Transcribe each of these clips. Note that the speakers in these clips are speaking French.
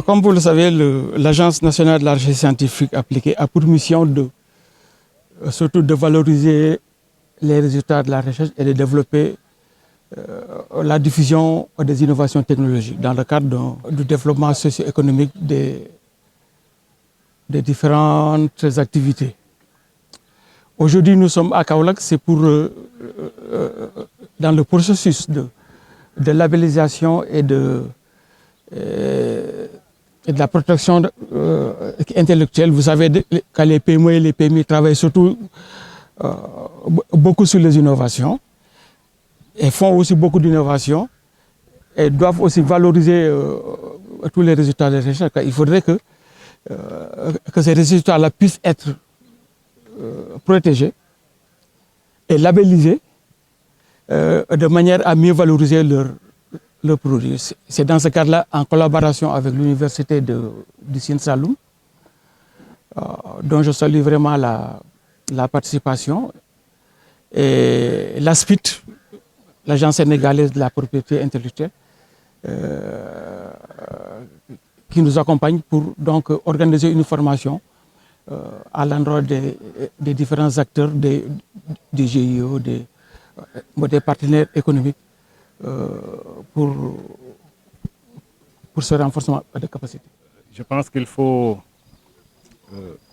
Comme vous le savez, l'Agence nationale de la recherche scientifique appliquée a pour mission surtout de valoriser les résultats de la recherche et de développer la diffusion des innovations technologiques dans le cadre du développement socio-économique des différentes activités. Aujourd'hui, nous sommes à Kaolack, c'est pour, dans le processus de labellisation et de la protection intellectuelle. Vous savez que les PME et les PMI travaillent surtout beaucoup sur les innovations et font aussi beaucoup d'innovations et doivent aussi valoriser tous les résultats de recherche. Il faudrait que ces résultats-là puissent être protégés et labellisés de manière à mieux valoriser leurs produits. C'est dans ce cadre-là, en collaboration avec l'université du Sine Saloum, dont je salue vraiment la participation, et l'ASPIT, l'Agence sénégalaise de la propriété intellectuelle, qui nous accompagne pour donc organiser une formation à l'endroit des différents acteurs, des GIE, des partenaires économiques pour ce renforcement de capacité. Je pense qu'il faut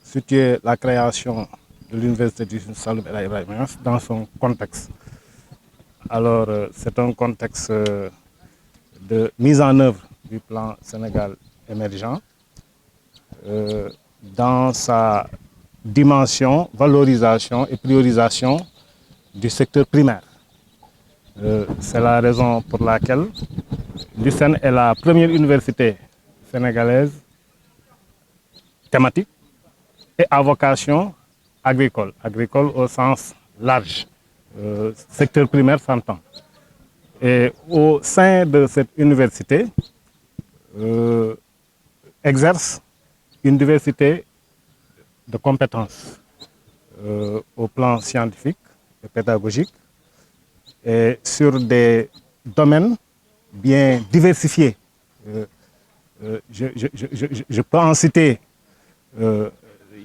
situer la création de l'Université du Saloum El Ibrahima Niass dans son contexte. Alors, c'est un contexte de mise en œuvre du plan Sénégal émergent dans sa dimension, valorisation et priorisation du secteur primaire. C'est la raison pour laquelle l'USSEN est la première université sénégalaise thématique et à vocation agricole, agricole au sens large, secteur primaire s'entend. Et au sein de cette université exerce une diversité de compétences au plan scientifique et pédagogique et sur des domaines bien diversifiés. Je peux en citer, il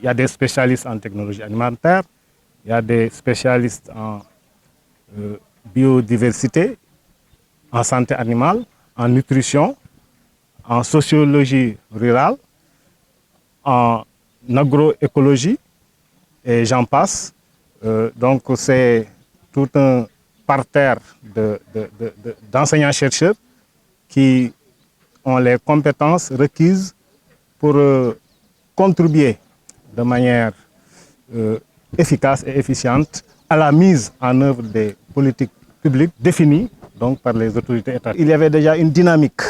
y a des spécialistes en technologie alimentaire, il y a des spécialistes en biodiversité, en santé animale, en nutrition, en sociologie rurale, en agroécologie, et j'en passe. Donc c'est tout un parterre d'enseignants-chercheurs qui ont les compétences requises pour contribuer de manière efficace et efficiente à la mise en œuvre des politiques publiques définies donc, par les autorités étatiques. Il y avait déjà une dynamique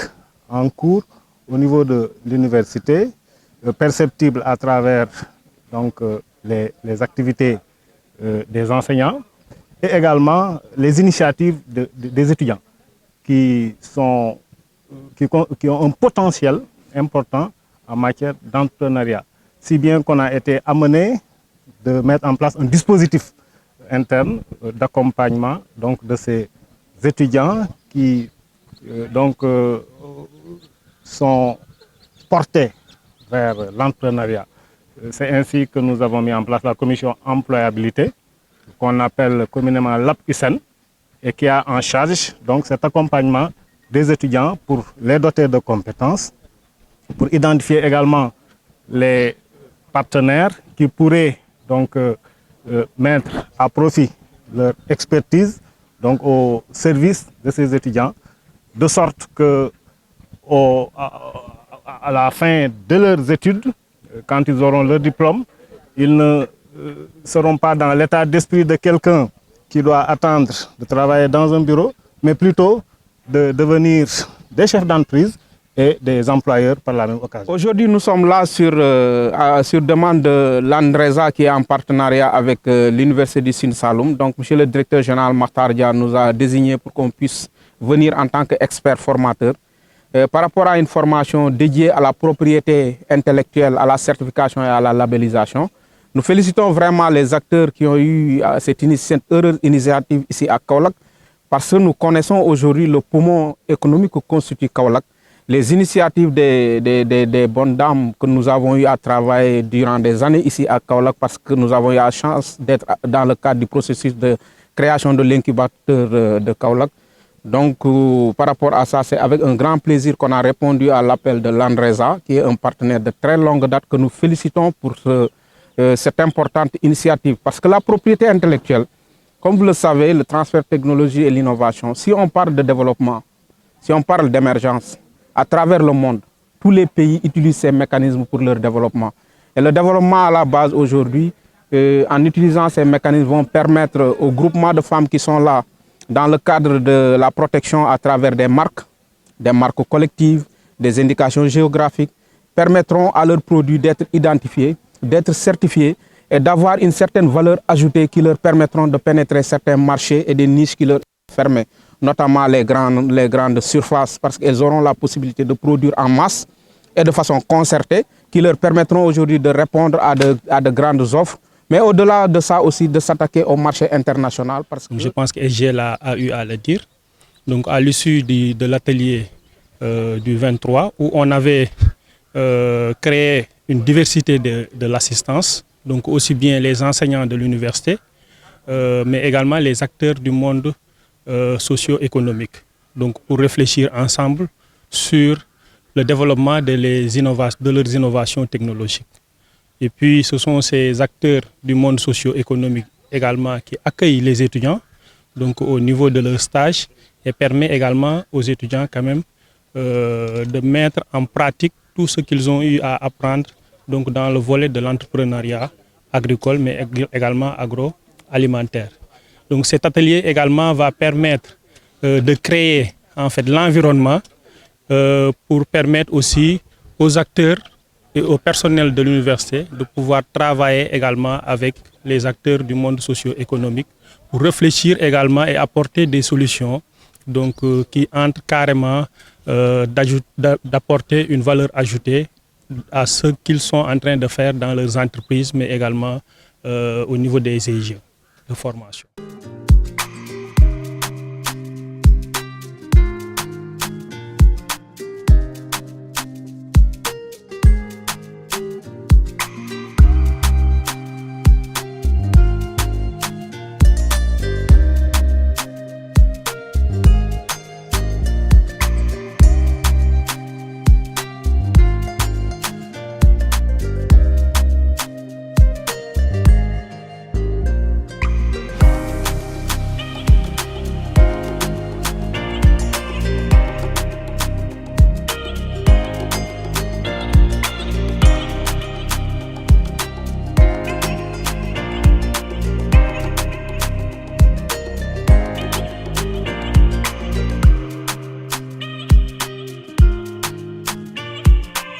en cours au niveau de l'université, perceptible à travers donc, les activités des enseignants et également les initiatives des étudiants qui ont un potentiel important en matière d'entrepreneuriat. Si bien qu'on a été amené de mettre en place un dispositif interne d'accompagnement donc, de ces étudiants qui sont portés vers l'entrepreneuriat. C'est ainsi que nous avons mis en place la commission employabilité, qu'on appelle communément l'APUSEN, et qui a en charge donc, cet accompagnement des étudiants pour les doter de compétences, pour identifier également les partenaires qui pourraient donc, mettre à profit leur expertise donc, au service de ces étudiants, de sorte que à la fin de leurs études, quand ils auront leur diplôme, ils ne seront pas dans l'état d'esprit de quelqu'un qui doit attendre de travailler dans un bureau, mais plutôt de devenir des chefs d'entreprise et des employeurs par la même occasion. Aujourd'hui, nous sommes là sur demande de l'ANRESA qui est en partenariat avec l'Université du Sine Saloum. Donc, monsieur le directeur général Makhtar Dia nous a désigné pour qu'on puisse venir en tant qu'expert formateur par rapport à une formation dédiée à la propriété intellectuelle, à la certification et à la labellisation. Nous félicitons vraiment les acteurs qui ont eu cette heureuse initiative ici à Kaolack parce que nous connaissons aujourd'hui le poumon économique que constitue Kaolack. les initiatives des bonnes dames que nous avons eu à travailler durant des années ici à Kaolack, parce que nous avons eu la chance d'être dans le cadre du processus de création de l'incubateur de Kaolack. Donc, par rapport à ça, c'est avec un grand plaisir qu'on a répondu à l'appel de l'ANRESA, qui est un partenaire de très longue date, que nous félicitons pour cette importante initiative. Parce que la propriété intellectuelle, comme vous le savez, le transfert de technologie et l'innovation, si on parle de développement, si on parle d'émergence, à travers le monde, tous les pays utilisent ces mécanismes pour leur développement. Et le développement à la base aujourd'hui, en utilisant ces mécanismes, vont permettre aux groupements de femmes qui sont là, dans le cadre de la protection à travers des marques collectives, des indications géographiques, permettront à leurs produits d'être identifiés, d'être certifiés et d'avoir une certaine valeur ajoutée qui leur permettront de pénétrer certains marchés et des niches qui leur sont fermées, notamment les grandes surfaces, parce qu'elles auront la possibilité de produire en masse et de façon concertée, qui leur permettront aujourd'hui de répondre à de grandes offres, mais au-delà de ça aussi de s'attaquer au marché international. Parce que je pense que SGL a eu à le dire. Donc à l'issue de l'atelier du 23, où on avait créé une diversité de l'assistance, donc aussi bien les enseignants de l'université, mais également les acteurs du monde socio-économique. Donc pour réfléchir ensemble sur le développement de leurs innovations technologiques. Et puis ce sont ces acteurs du monde socio-économique également qui accueillent les étudiants donc au niveau de leur stage et permet également aux étudiants quand même de mettre en pratique tout ce qu'ils ont eu à apprendre donc dans le volet de l'entrepreneuriat agricole mais également agroalimentaire. Donc cet atelier également va permettre de créer en fait l'environnement pour permettre aussi aux acteurs et au personnel de l'université de pouvoir travailler également avec les acteurs du monde socio-économique pour réfléchir également et apporter des solutions donc, qui entrent carrément d'apporter une valeur ajoutée à ce qu'ils sont en train de faire dans leurs entreprises mais également au niveau des EIG de formation.